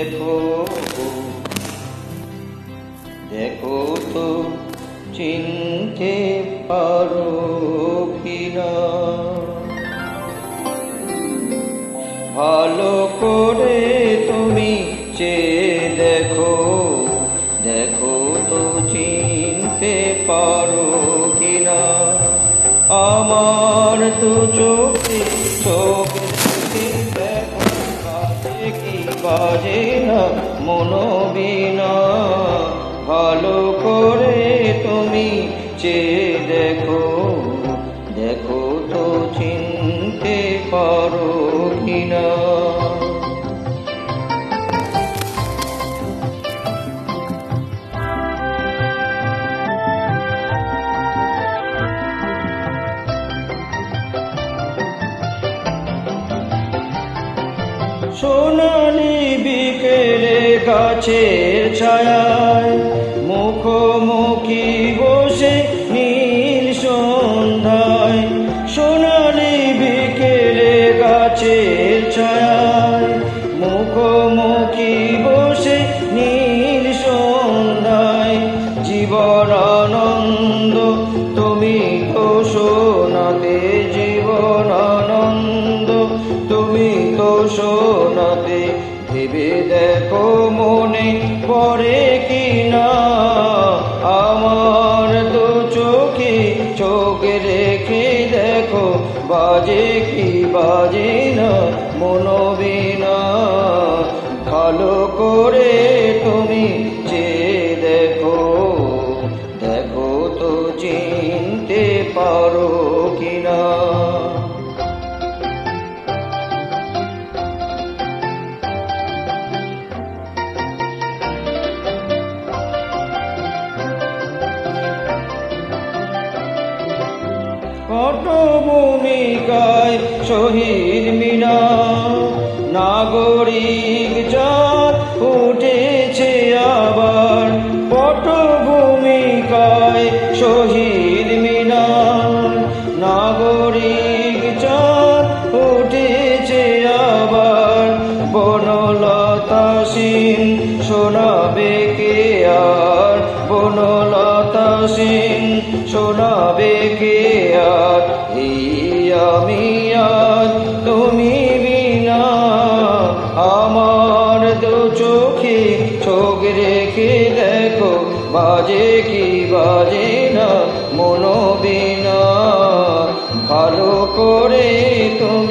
দেখো দেখো তো চিনতে পারো কিনা, ভালো করে তুমি চেয়ে দেখো, দেখো তো চিনতে পারো কিনা। আমার তো চোখে চোখে দেখো, বাজে কি বাজে না মনোবিনা, ভালো করে তুমি চেয়ে দেখো, দেখো তো চিনতে পারো কিনা। সোনালি বিকেলে গাছের ছায়ায় মুখোমুখি বসে নীল সন্ধ্যায়, সোনালি বিকেলে গাছের ছায়ায় মুখোমুখি বসে নীল সন্ধ্যায়, জীবন আনন্দ তুমি তো শোনাতে, জীবন আনন্দ তুমি তো শোনাতে, ভেবে দেখো মনে পড়ে কিনা, আমার দু চোখে চোখ রেখে দেখো, বাজে কি বাজে না মনোবিনা, ভালো করে তুমি চেয়ে দেখো, দেখো তো চিনতে পারো কিনা। পটভূমিকায় শহীদ মিনার, নাগরিক জাত উঠেছে আবার, পটভূমিকায় শহীদ মিনার, নাগরিক জাত উঠেছে আবার, বনলতা সিং শোনাবে কে আর, বনলতা সিং শোনাবে কে আর, এই আমি আর তুমি বিনা, আমার দু চোখে চোখ রেখে দেখো, বাজে কি বাজে না মনোবিনা, ভালো করে তুমি